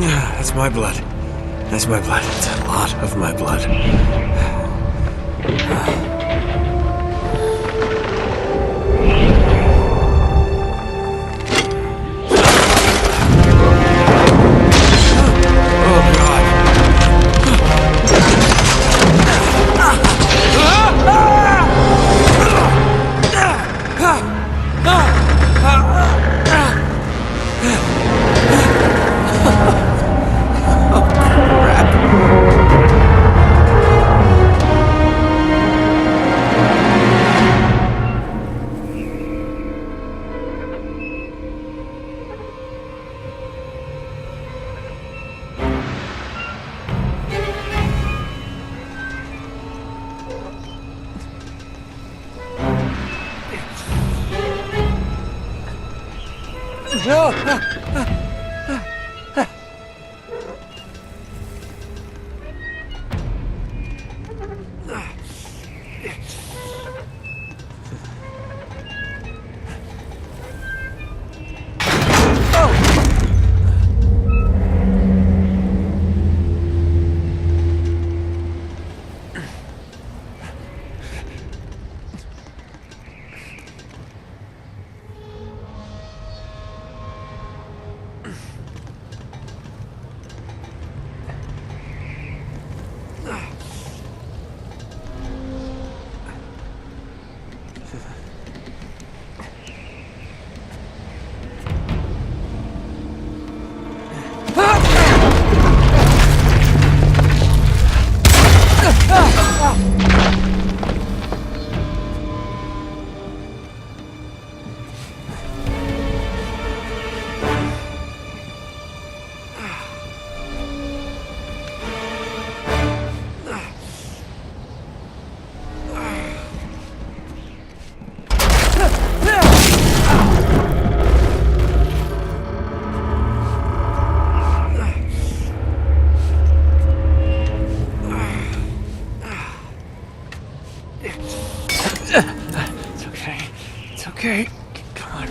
That's my blood. That's my blood. It's a lot of my blood. Okay, come on.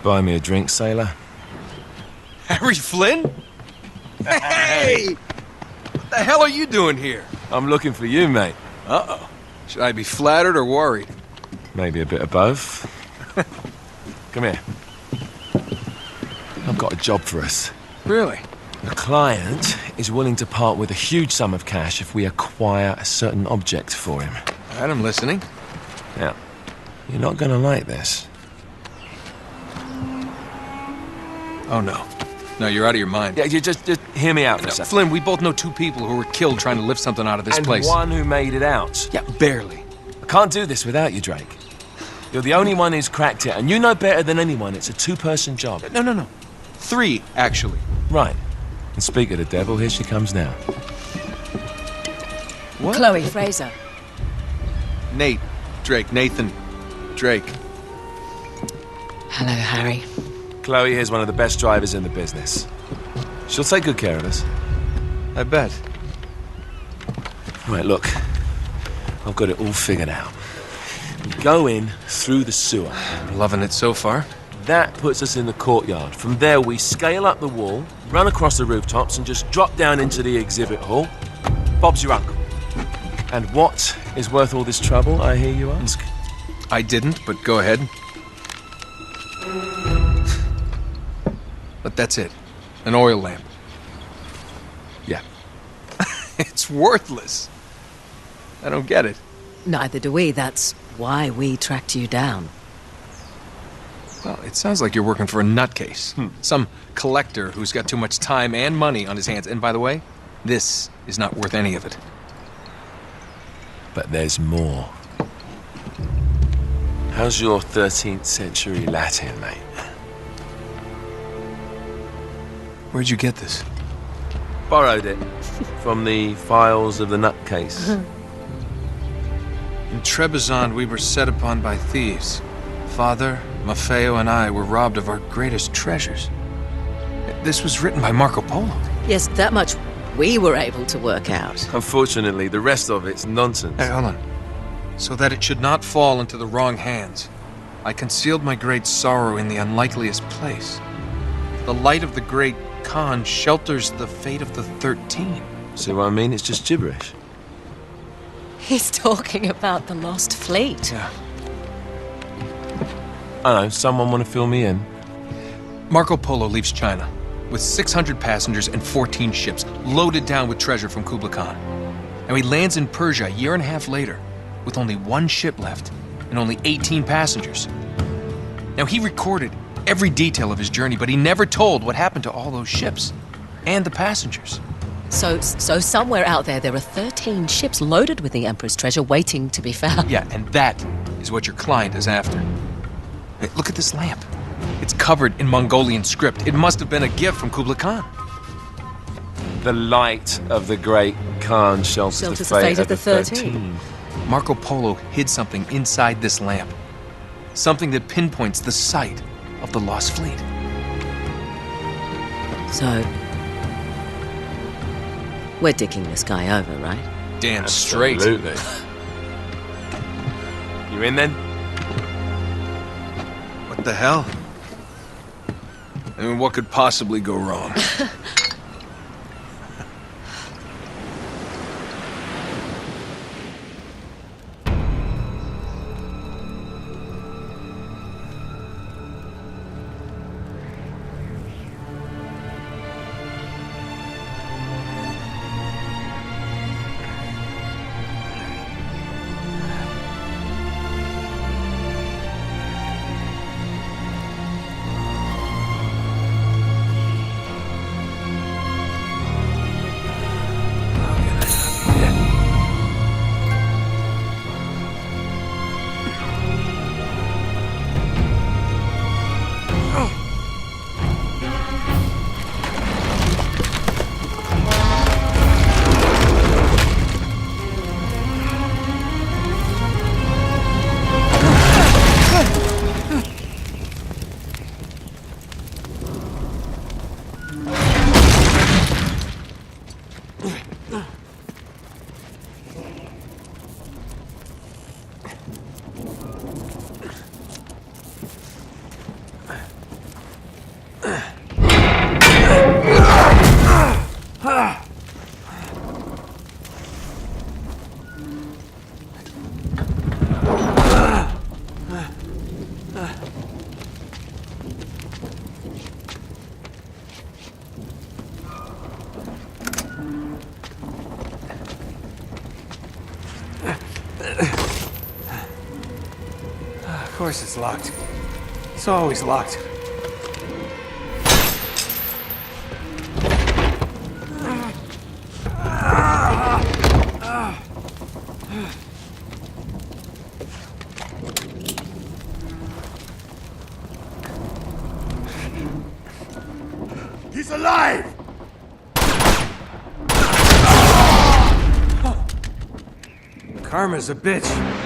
Buy me a drink, sailor. Harry Flynn? Hey! What the hell are you doing here? I'm looking for you, mate. Uh-oh. Should I be flattered or worried? Maybe a bit of both. Come here. I've got a job for us. Really? The client is willing to part with a huge sum of cash if we acquire a certain object for him. All right, I'm listening. Now, you're not gonna like this. Oh, no. No, you're out of your mind. Yeah, you just hear me out for a No, second. Flynn, we both know 2 people who were killed trying to lift something out of this And place. one who made it out. Yeah, barely. I can't do this without you, Drake. You're the only one who's cracked it, and you know better than anyone it's a 2-person job. No. 3, actually. Right. And speak of the devil, here she comes now. What? Chloe Fraser. Nate. Drake. Nathan. Drake. Hello, Harry. Chloe is one of the best drivers in the business. She'll take good care of us. I bet. Right, look. I've got it all figured out. We go in through the sewer. I'm loving it so far. That puts us in the courtyard. From there, we scale up the wall, run across the rooftops, and just drop down into the exhibit hall. Bob's your uncle. And what is worth all this trouble, I hear you ask? I didn't, but go ahead. But that's it. An oil lamp. Yeah. It's worthless. I don't get it. Neither do we. That's why we tracked you down. Well, it sounds like you're working for a nutcase. Some collector who's got too much time and money on his hands. And by the way, this is not worth any of it. But there's more. How's your 13th century Latin, mate? Where'd you get this? Borrowed it from the files of the nutcase. In Trebizond, we were set upon by thieves. Father, Maffeo, and I were robbed of our greatest treasures. This was written by Marco Polo. Yes, that much we were able to work out. Unfortunately, the rest of it's nonsense. Hey, hold on. So that it should not fall into the wrong hands, I concealed my great sorrow in the unlikeliest place. The light of the great Khan shelters the fate of the 13. See what I mean? It's just gibberish. He's talking about the lost fleet. Yeah. I know, someone want to fill me in? Marco Polo leaves China with 600 passengers and 14 ships loaded down with treasure from Kublai Khan. And he lands in Persia a year and a half later with only 1 ship left and only 18 passengers. Now, he recorded every detail of his journey, but he never told what happened to all those ships and the passengers. So somewhere out there are 13 ships loaded with the Emperor's treasure waiting to be found. Yeah, and that is what your client is after. Hey, look at this lamp. It's covered in Mongolian script. It must have been a gift from Kublai Khan. The light of the great Khan shelters the fate of the 13. Marco Polo hid something inside this lamp. Something that pinpoints the site of the lost fleet. So, we're dicking this guy over, right? Damn straight. Absolutely. You in then? What the hell? I mean, what could possibly go wrong? course it's locked. It's always locked. He's alive! Karma's a bitch.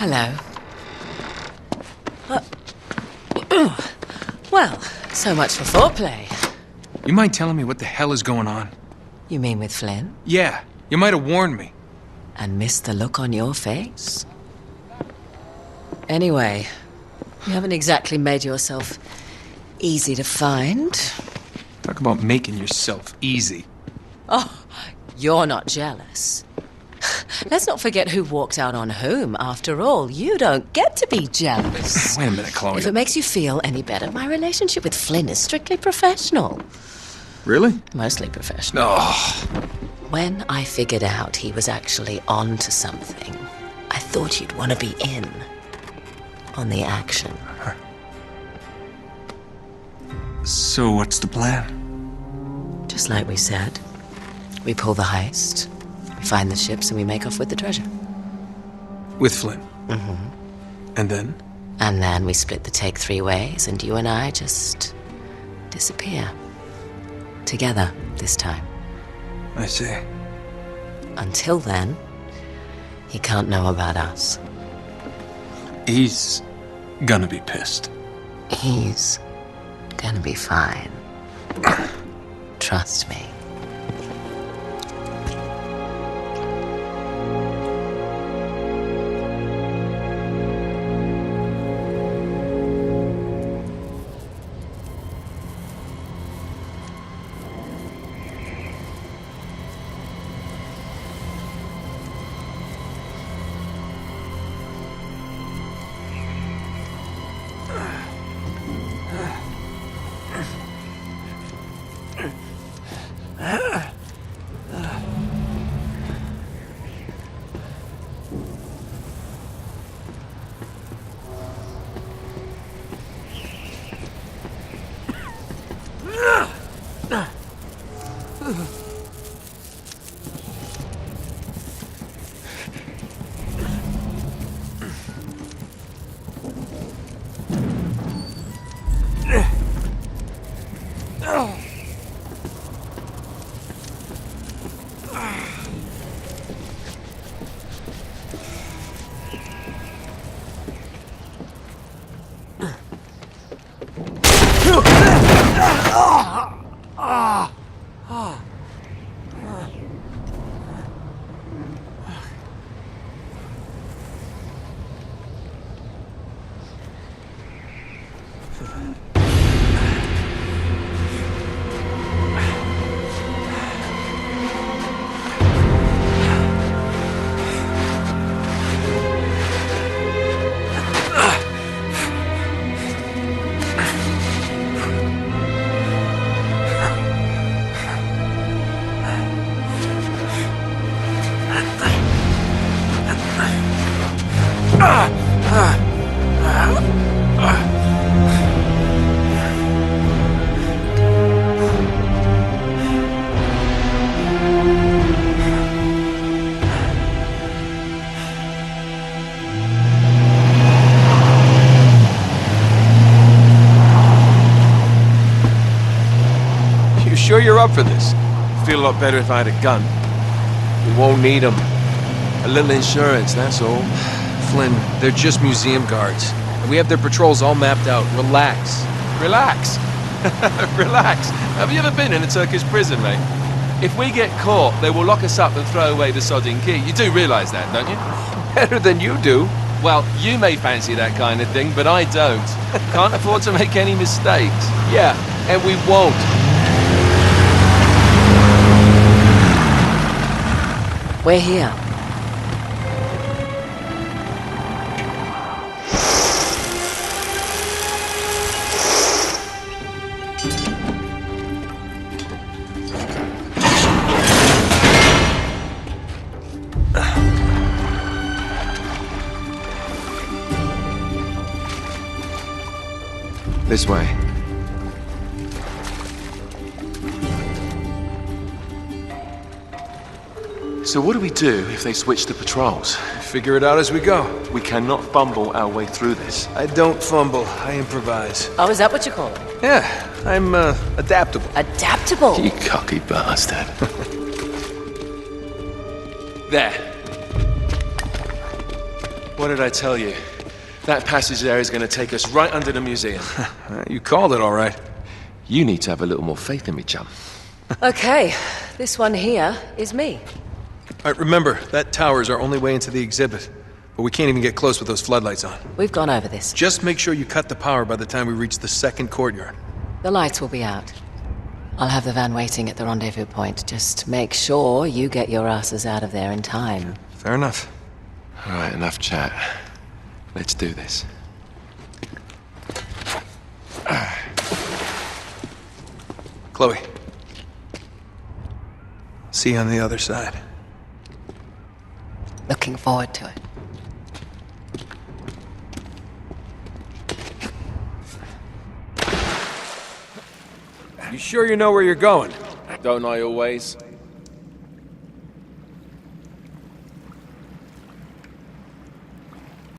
Hello. Well, so much for foreplay. You mind telling me what the hell is going on? You mean with Flynn? Yeah, you might have warned me. And missed the look on your face? Anyway, you haven't exactly made yourself easy to find. Talk about making yourself easy. Oh, you're not jealous. Let's not forget who walked out on whom. After all, you don't get to be jealous. Wait a minute, Chloe. If it makes you feel any better, my relationship with Flynn is strictly professional. Really? Mostly professional. Oh, When I figured out he was actually on to something, I thought you'd want to be in on the action. so what's the plan? Just like we said. We pull the heist, we find the ships, and we make off with the treasure. With Flynn? Mm-hmm. And then? And then we split the take 3 ways, and you and I just disappear. Together, this time. I see. Until then, he can't know about us. He's gonna be pissed. He's gonna be fine. Trust me. sure you're up for this? Feel a lot better if I had a gun. We won't need them. A little insurance, that's all. Flynn, they're just museum guards. And we have their patrols all mapped out. Relax. Relax. Relax. Have you ever been in a Turkish prison, mate? If we get caught, they will lock us up and throw away the sodding key. You do realise that, don't you? Better than you do. Well, you may fancy that kind of thing, but I don't. Can't afford to make any mistakes. Yeah, and we won't. We're here. This way. So what do we do if they switch the patrols? Figure it out as we go. We cannot fumble our way through this. I don't fumble, I improvise. Oh, is that what you call it? Yeah, I'm adaptable. Adaptable. You cocky bastard. There. What did I tell you? That passage there is going to take us right under the museum. You called it all right. You need to have a little more faith in me, chum. Okay, this one here is me. All right, remember, that tower is our only way into the exhibit. But we can't even get close with those floodlights on. We've gone over this. Just make sure you cut the power by the time we reach the second courtyard. The lights will be out. I'll have the van waiting at the rendezvous point. Just make sure you get your asses out of there in time. Fair enough. All right, enough chat. Let's do this. Chloe. See you on the other side. Looking forward to it. You sure you know where you're going? Don't I always?